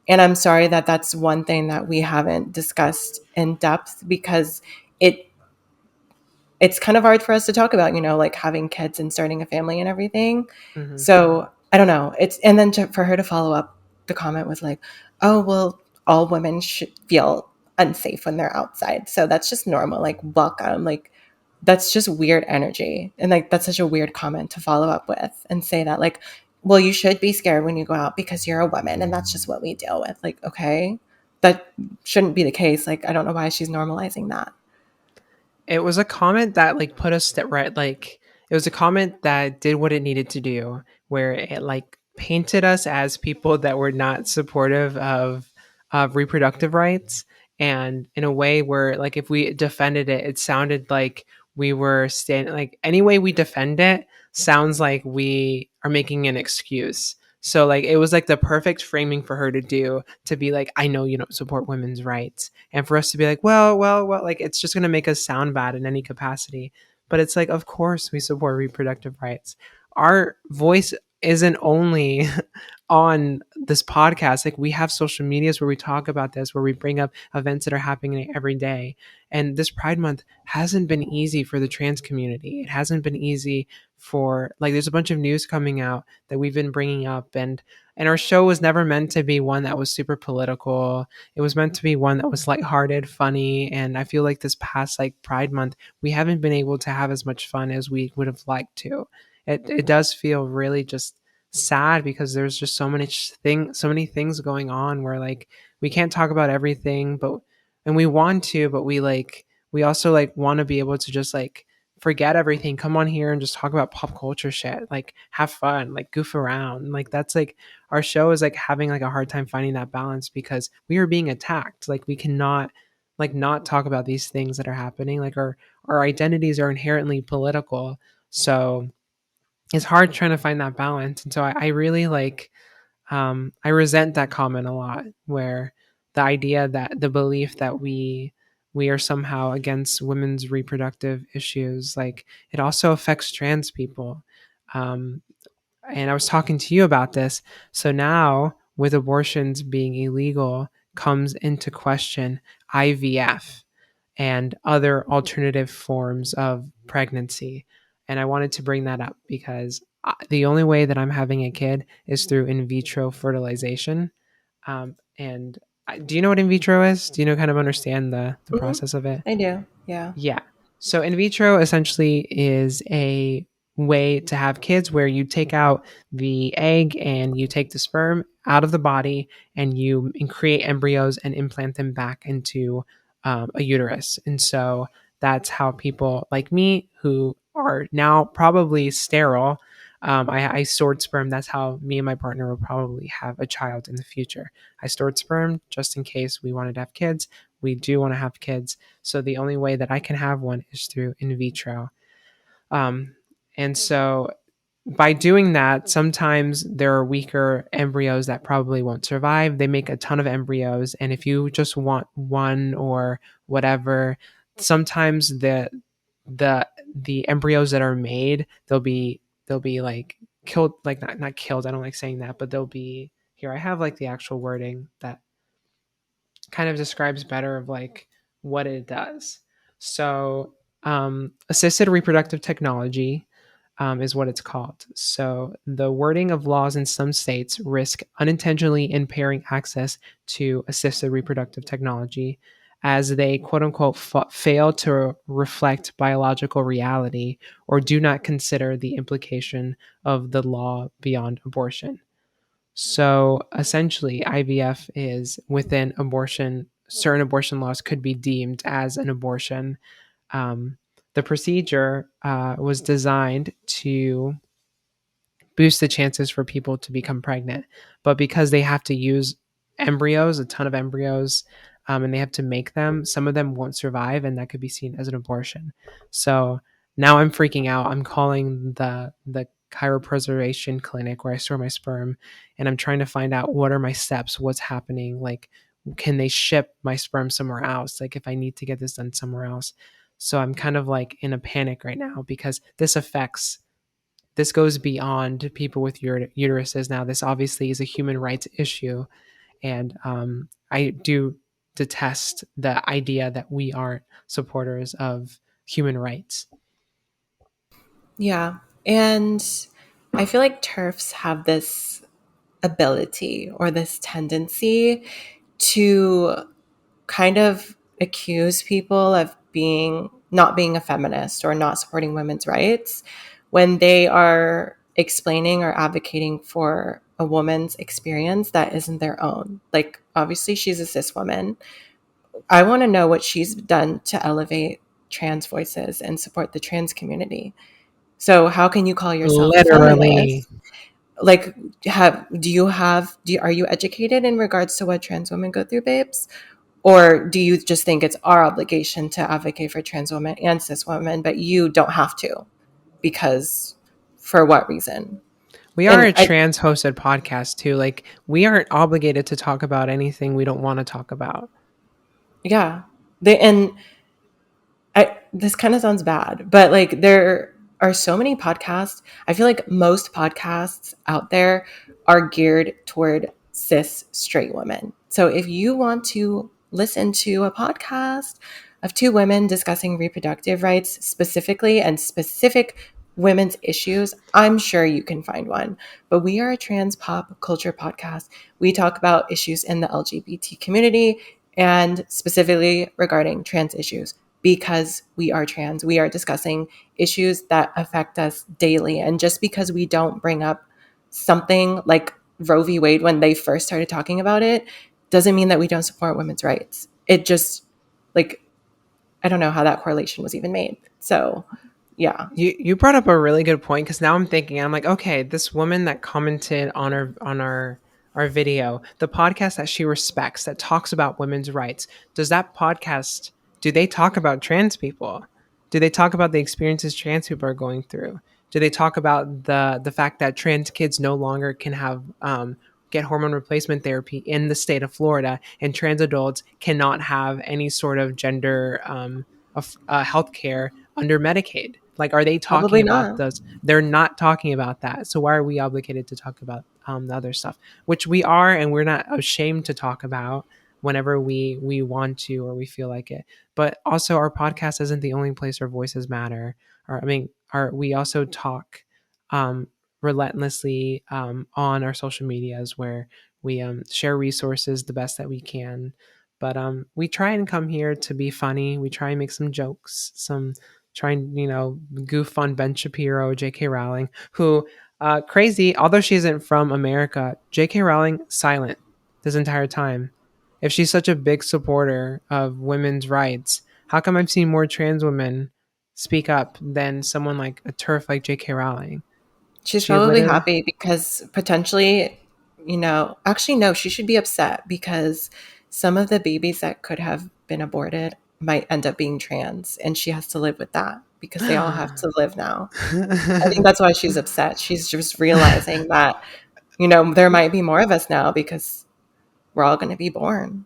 and I'm sorry that that's one thing that we haven't discussed in depth because it it's kind of hard for us to talk about, like having kids and starting a family and everything. Mm-hmm. So I don't know. And then for her to follow up the comment with like, oh, well, all women should feel unsafe when they're outside. So that's just normal. Like, welcome. Like, that's just weird energy. And like, that's such a weird comment to follow up with and say that, like, well, you should be scared when you go out because you're a woman and that's just what we deal with. Like, okay, that shouldn't be the case. Like, I don't know why she's normalizing that. It was a comment that like put us that right, like it was a comment that did what it needed to do, where it like painted us as people that were not supportive of reproductive rights, and in a way where like if we defended it, it sounded like we were standing, like any way we defend it sounds like we are making an excuse. So like it was like the perfect framing for her to do, to be like, I know you don't support women's rights, and for us to be like, well, like it's just going to make us sound bad in any capacity. But it's like, of course we support reproductive rights. Our voice isn't only on this podcast, like we have social medias where we talk about this, where we bring up events that are happening every day. And this Pride Month hasn't been easy for the trans community. It hasn't been easy for, like, there's a bunch of news coming out that we've been bringing up, and our show was never meant to be one that was super political. It was meant to be one that was lighthearted, funny, and I feel like this past like Pride Month, we haven't been able to have as much fun as we would have liked to. It does feel really just sad because there's just so many things going on where like we can't talk about everything, but and we want to, but we also like want to be able to just like forget everything, come on here and just talk about pop culture shit, like have fun, like goof around. Like that's like our show is like having like a hard time finding that balance because we are being attacked. Like we cannot like not talk about these things that are happening. Like our identities are inherently political. So it's hard trying to find that balance. And so I really like I resent that comment a lot where the idea that the belief that we are somehow against women's reproductive issues, like it also affects trans people. Um, and I was talking to you about this. So now, with abortions being illegal, comes into question IVF and other alternative forms of pregnancy. And I wanted to bring that up because the only way that I'm having a kid is through in vitro fertilization. And do you know what in vitro is? Do you know kind of understand the Hmm. process of it? I do. Yeah. Yeah. So in vitro essentially is a way to have kids where you take out the egg and you take the sperm out of the body and you create embryos and implant them back into a uterus. And so that's how people like me who are now probably sterile. I stored sperm. That's how me and my partner will probably have a child in the future. I stored sperm just in case we wanted to have kids. We do want to have kids, so the only way that I can have one is through in vitro. Um, and so by doing that, sometimes there are weaker embryos that probably won't survive. They make a ton of embryos, and if you just want one or whatever, sometimes the the embryos that are made, they'll be like killed, like not killed. I don't like saying that, but they'll be here. I have like the actual wording that kind of describes better of like what it does. So, assisted reproductive technology is what it's called. So, the wording of laws in some states risk unintentionally impairing access to assisted reproductive technology as they quote unquote fail to reflect biological reality or do not consider the implication of the law beyond abortion. So essentially, IVF is within abortion, certain abortion laws could be deemed as an abortion. Um, the procedure was designed to boost the chances for people to become pregnant. But because they have to use embryos, a ton of embryos, and they have to make them, some of them won't survive, and that could be seen as an abortion. So now I'm freaking out. I'm calling the cryopreservation clinic where I store my sperm, and I'm trying to find out what are my steps, what's happening, like can they ship my sperm somewhere else? Like if I need to get this done somewhere else. So I'm kind of like in a panic right now because this goes beyond people with uteruses now. This obviously is a human rights issue. And I do detest the idea that we aren't supporters of human rights. Yeah. And I feel like TERFs have this ability or this tendency to kind of accuse people of being not being a feminist or not supporting women's rights when they are explaining or advocating for a woman's experience that isn't their own. Like obviously she's a cis woman. I want to know what she's done to elevate trans voices and support the trans community. So how can you call yourself a Literally. feminist? Like are you educated in regards to what trans women go through, babes? Or do you just think it's our obligation to advocate for trans women and cis women, but you don't have to? Because for what reason? We are And a trans hosted podcast too. Like we aren't obligated to talk about anything we don't want to talk about. yeah, this kind of sounds bad, but like there are so many podcasts. I feel like most podcasts out there are geared toward cis straight women. So if you want to listen to a podcast of two women discussing reproductive rights specifically and specific women's issues, I'm sure you can find one. But we are a trans pop culture podcast. We talk about issues in the LGBT community and specifically regarding trans issues. Because we are trans, we are discussing issues that affect us daily. And just because we don't bring up something like Roe v. Wade when they first started talking about it doesn't mean that we don't support women's rights. It just, like, I don't know how that correlation was even made. So, yeah. You brought up a really good point, because now I'm thinking, I'm like, okay, this woman that commented on our video, the podcast that she respects that talks about women's rights, does that podcast, do they talk about trans people? Do they talk about the experiences trans people are going through? Do they talk about the fact that trans kids no longer can have get hormone replacement therapy in the state of Florida, and trans adults cannot have any sort of gender health care under Medicaid? Like, are they talking Probably about not. those? They're not talking about that. So why are we obligated to talk about the other stuff, which we are, and we're not ashamed to talk about whenever we want to or we feel like it. But also, our podcast isn't the only place our voices matter. Or I mean, we also talk um, relentlessly on our social medias, where we share resources the best that we can. But we try and come here to be funny. We try and make some jokes, some try and, goof on Ben Shapiro, J.K. Rowling, who, crazy, although she isn't from America, J.K. Rowling silent this entire time. If she's such a big supporter of women's rights, how come I've seen more trans women speak up than someone like a turf like J.K. Rowling? She's She probably literally, happy because potentially, actually, no, she should be upset because some of the babies that could have been aborted might end up being trans and she has to live with that because they all have to live now. I think that's why she's upset. She's just realizing that, there might be more of us now because we're all going to be born.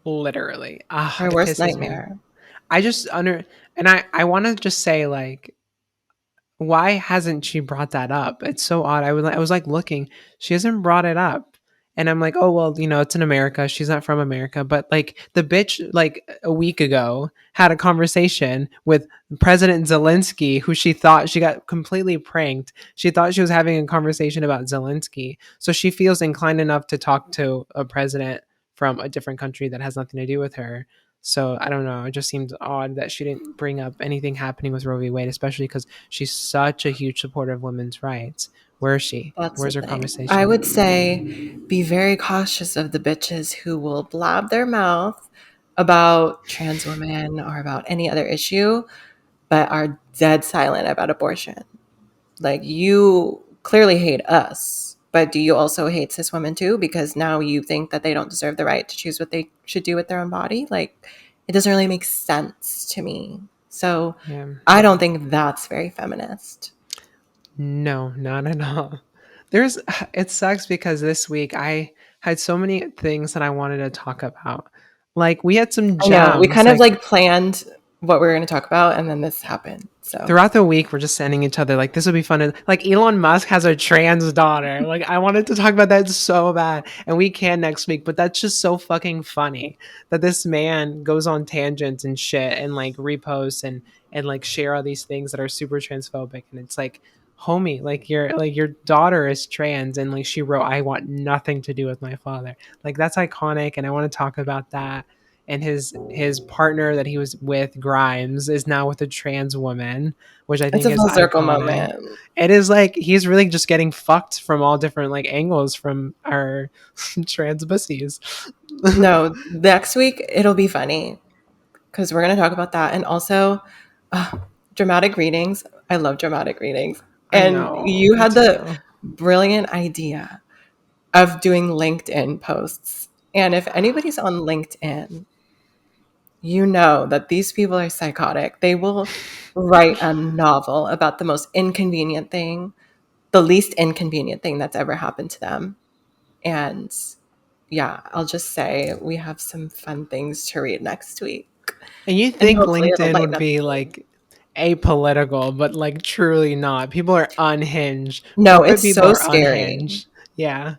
literally, Her it worst pisses me. nightmare. I just and I want to just say, like, why hasn't she brought that up? It's so odd. I was like looking, she hasn't brought it up. And I'm like, oh well, it's in America. She's not from America. But like the bitch, like a week ago, had a conversation with President Zelensky, who she thought she got completely pranked. She thought she was having a conversation about Zelensky. So she feels inclined enough to talk to a president from a different country that has nothing to do with her. So I don't know. It just seems odd that she didn't bring up anything happening with Roe v. Wade, especially because she's such a huge supporter of women's rights. Where is she? That's the Where's her thing. I conversation? would say be very cautious of the bitches who will blab their mouth about trans women or about any other issue, but are dead silent about abortion. Like, you clearly hate us, but do you also hate cis women too? Because now you think that they don't deserve the right to choose what they should do with their own body? Like, it doesn't really make sense to me. So Yeah. I don't think that's very feminist. No, not at all. There's it sucks because this week I had so many things that I wanted to talk about. Like, we had some I know. We gems, kind of like, like planned what we were going to talk about, and then this happened. So throughout the week, we're just sending each other, like, this would be fun. Like, Elon Musk has a trans daughter. Like, I wanted to talk about that so bad, and we can next week. But that's just so fucking funny that this man goes on tangents and shit, and like reposts and like share all these things that are super transphobic. And it's like, homie, like your daughter is trans, and like she wrote, "I want nothing to do with my father." Like, that's iconic, and I want to talk about that. And his partner that he was with, Grimes, is now with a trans woman, which I it's think a is full circle iconic. moment. It is like he's really just getting fucked from all different like angles from our trans pussies. No, next week it'll be funny because we're going to talk about that. And also, uh, dramatic readings. I love dramatic readings. I And know, you me had the too. brilliant idea of doing LinkedIn posts. And if anybody's on LinkedIn, you know that these people are psychotic. They will write a novel about the most inconvenient thing, the least inconvenient thing that's ever happened to them. And yeah, I'll just say we have some fun things to read next week. And you And think hopefully it'll LinkedIn lighten would up be the mood. like apolitical, but like truly not. People are unhinged. No, it's Corporate people so are scary. unhinged. Yeah.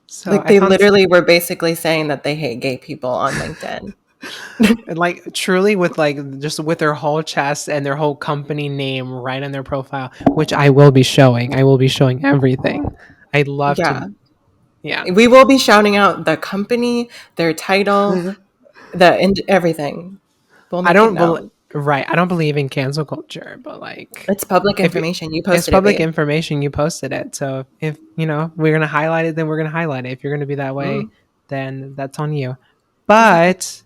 So Like I they found literally were basically saying that they hate gay people on LinkedIn. and like truly with like just with their whole chest and their whole company name right on their profile, which I will be showing. I will be showing everything. I'd love Yeah. to. Yeah. We will be shouting out the company, their title, everything. We'll I make it don't bel known. right. I don't believe in cancel culture, but like It's public if it, information. You it's posted it, public babe. information, you posted it. So if you know we're gonna highlight it, then we're gonna highlight it. If you're gonna be that way, Mm, then that's on you. exactly. But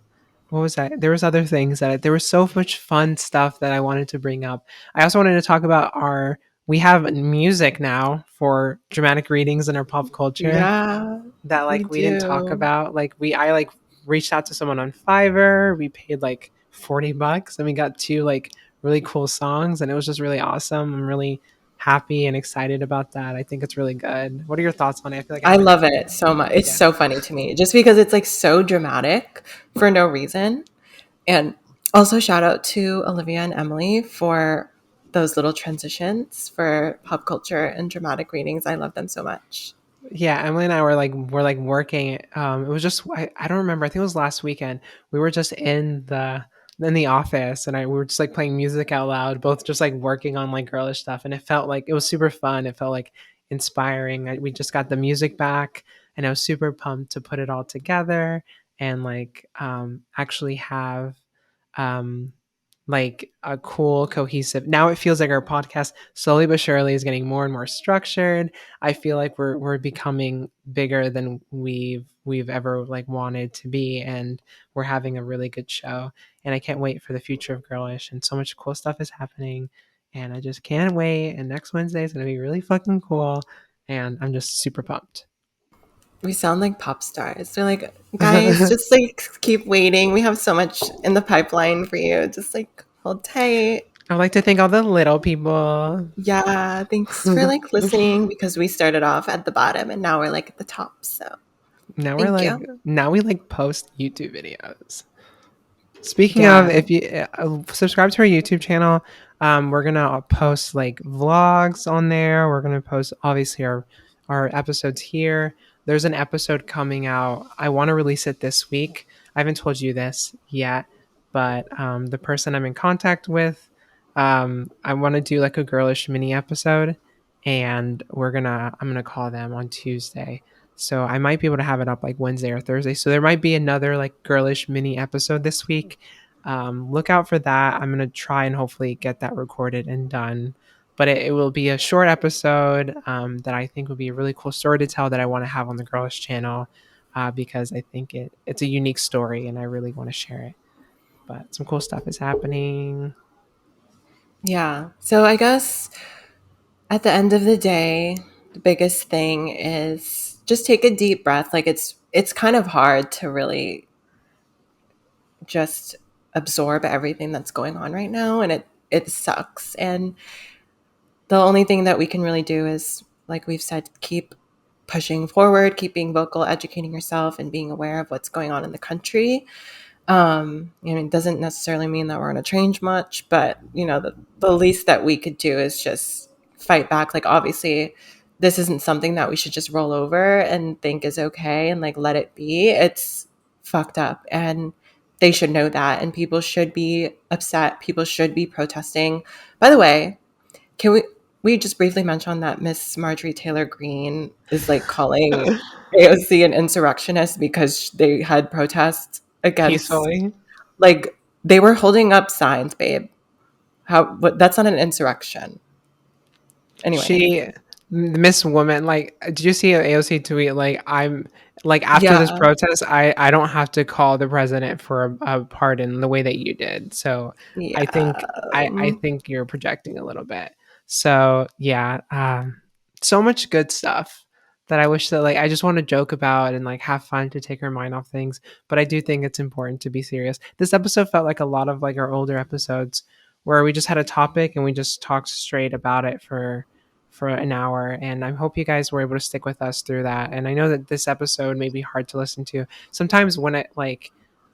what was that? There was other things there was so much fun stuff that I wanted to bring up. I also wanted to talk about our we have music now for dramatic readings in our pop culture Yeah, that we like we didn't talk do. about. Like I like reached out to someone on Fiverr. We paid like $40 and we got two like really cool songs and it was just really awesome. I'm really happy and excited about that. I think it's really good. What are your thoughts on it? I feel like I I haven't love it so much. It's yeah. so funny to me just because it's like so dramatic for no reason. And also shout out to Olivia and Emily for those little transitions for pop culture and dramatic readings. I love them so much. Yeah, Emily and I were like working. It was just I don't remember. I think it was last weekend. We were just in the office, and we were just like playing music out loud, both just like working on like girlish stuff, and it felt like it was super fun. It felt like inspiring. We just got the music back, and I was super pumped to put it all together and like actually have um like a cool cohesive now it feels like our podcast slowly but surely is getting more and more structured. I feel like we're becoming bigger than we've ever like wanted to be, and we're having a really good show. And I can't wait for the future of Girlish, and so much cool stuff is happening, and I just can't wait. And next Wednesday is going to be really fucking cool, and I'm just super pumped. We sound like pop stars. They're like, guys, just like keep waiting. We have so much in the pipeline for you. Just like hold tight. I would like to thank all the little people. Yeah, thanks for like listening because we started off at the bottom and now we're like at the top. So thank you. Now we like post YouTube videos. Speaking of, Yeah. if you subscribe to our YouTube channel, we're gonna post like vlogs on there. We're gonna post obviously our episodes here. There's an episode coming out. I want to release it this week. I haven't told you this yet, but the person I'm in contact with, I want to do like a girlish mini episode, and I'm gonna call them on Tuesday. So I might be able to have it up like Wednesday or Thursday. So there might be another like girlish mini episode this week. Look out for that. I'm gonna try and hopefully get that recorded and done. But it will be a short episode that I think would be a really cool story to tell that I want to have on the girlish channel because I think it's a unique story and I really want to share it. But some cool stuff is happening. Yeah. So I guess at the end of the day, the biggest thing is just take a deep breath. Like it's kind of hard to really just absorb everything that's going on right now and it sucks. And the only thing that we can really do is like we've said, keep pushing forward, keep being vocal, educating yourself and being aware of what's going on in the country. It doesn't necessarily mean that we're going to change much, but the least that we could do is just fight back. Like obviously this isn't something that we should just roll over and think is okay and like let it be. It's fucked up and they should know that and people should be upset. People should be protesting. By the way, can we just briefly mention that Miss Marjorie Taylor Greene is like calling AOC an insurrectionist because they had protests against Peacefully. like they were holding up signs, babe. How what that's not an insurrection. Anyway. She, Miss Woman, like, did you see an AOC tweet? Like, I'm like after this Yeah. protest, I don't have to call the president for a pardon the way that you did. So I think Yeah. I think you're projecting a little bit. So yeah, so much good stuff that I wish that like I just want to joke about and like have fun to take our mind off things. But I do think it's important to be serious. This episode felt like a lot of like our older episodes where we just had a topic and we just talked straight about it for an hour. And I hope you guys were able to stick with us through that. And I know that this episode may be hard to listen to. Sometimes when it like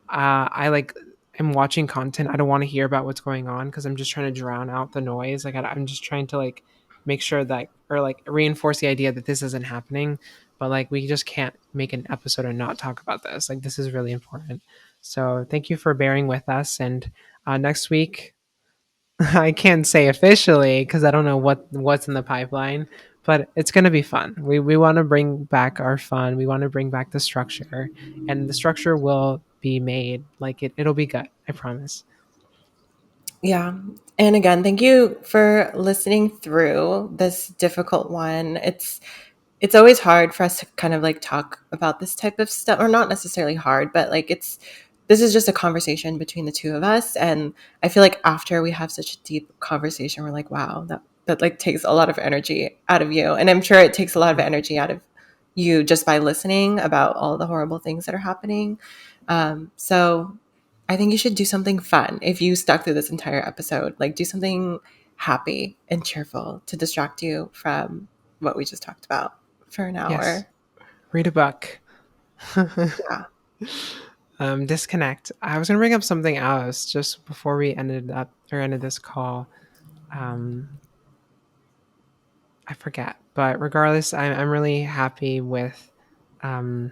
I like am watching content, I don't want to hear about what's going on because I'm just trying to drown out the noise. Like I'm just trying to like make sure that, or like reinforce the idea that this isn't happening. But like, we just can't make an episode and not talk about this. Like, this is really important. So thank you for bearing with us. And next week, I can't say officially because I don't know what's in the pipeline, but it's going to be fun. We want to bring back our fun. We want to bring back the structure, and the structure will be made. Like, it'll be good. I promise. Yeah. And again, thank you for listening through this difficult one. It's always hard for us to kind of like talk about this type of stuff, or not necessarily hard, but like this is just a conversation between the two of us. And I feel like after we have such a deep conversation, we're like, wow, that like takes a lot of energy out of you. And I'm sure it takes a lot of energy out of you just by listening about all the horrible things that are happening. So I think you should do something fun if you stuck through this entire episode. Like, do something happy and cheerful to distract you from what we just talked about for an Yes. hour. Read a book. Yeah. Disconnect. I was gonna bring up something else just before we ended this call. Um, I forget, but regardless, I'm really happy with um,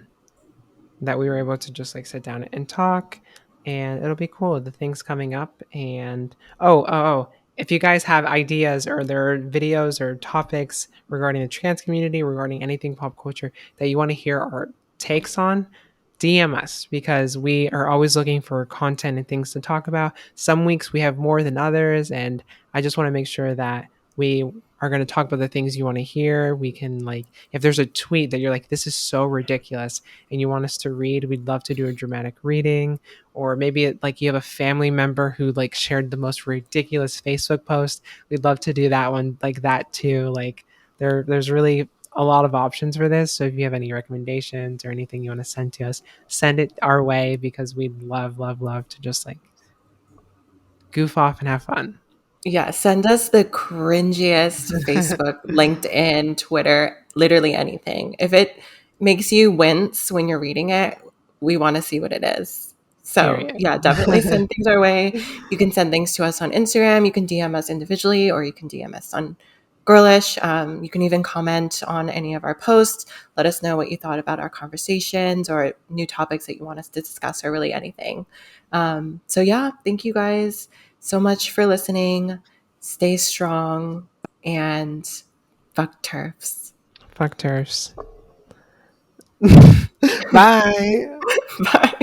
that we were able to just like sit down and talk, and it'll be cool. The things coming up, and if you guys have ideas or there are videos or topics regarding the trans community, regarding anything pop culture that you want to hear our takes on, DM us because we are always looking for content and things to talk about. Some weeks we have more than others, and I just want to make sure that we are going to talk about the things you want to hear. We can, like, if there's a tweet that you're like, this is so ridiculous, and you want us to read, we'd love to do a dramatic reading. Or maybe like you have a family member who like shared the most ridiculous Facebook post, we'd love to do that one like that too. Like, there's really a lot of options for this. So if you have any recommendations or anything you want to send to us, send it our way because we'd love to just like goof off and have fun. Yeah, send us the cringiest Facebook, LinkedIn, Twitter, literally anything. If it makes you wince when you're reading it, we want to see what it is. So, Period. yeah, definitely send things our way. You can send things to us on Instagram. You can DM us individually, or you can DM us on Girlish. You can even comment on any of our posts. Let us know what you thought about our conversations or new topics that you want us to discuss, or really anything. So, yeah, thank you guys so much for listening. Stay strong and fuck turfs. Fuck turfs. Bye. Bye.